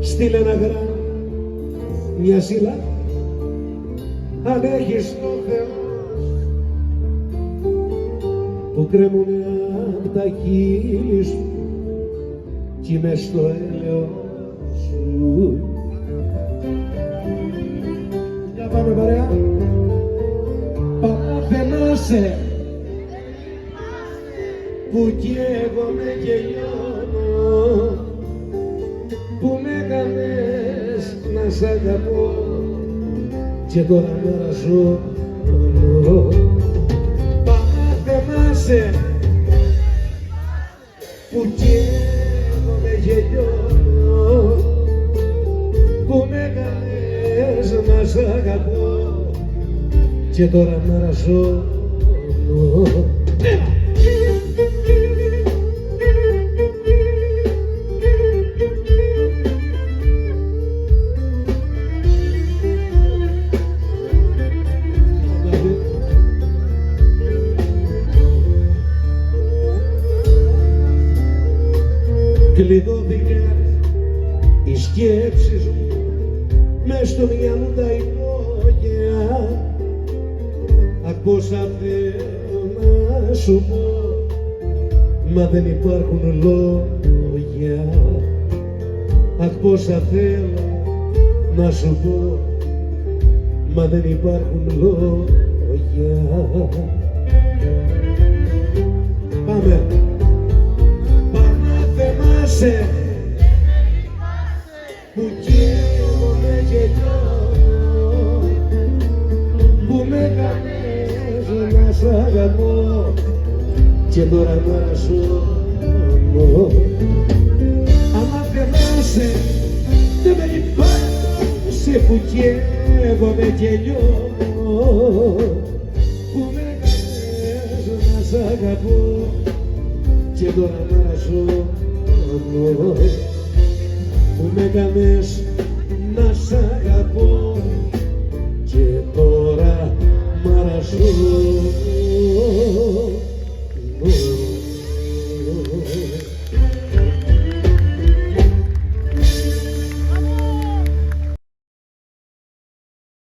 Στείλε ένα γράμμα, μια σειρά, αν έχεις το Θεό που κρέμουνε απ' τα χείλη σου κι είμαι στο έλεος σου. Για πάμε παρέα. Παθαινάσαι που καίγομαι και λιώνω, που με έκανες να σ' αγαπώ και τώρα μαραζώνω. Παθαινάσαι που καίγομαι και λιώνω, που με έκανες να σ' αγαπώ και τώρα μαραζώνω. Κλειδώθηκαν οι σκέψεις μου μες στο μυαλό τα υπόγεια. Αχ, πόσα θέλω να σου πω, μα δεν υπάρχουν λόγια. Αχ, πόσα θέλω να σου πω, μα δεν υπάρχουν λόγια. Πάμε. Θυμάσαι που καίγομαι και λιώνω, που με έκανες να σ' αγαπώ και τώρα μαραζώνω. Άμα θυμάσαι δεν με λυπάσαι που καίγομαι και λιώνω, που με έκανες να σ' αγαπώ και τώρα μαραζώνω.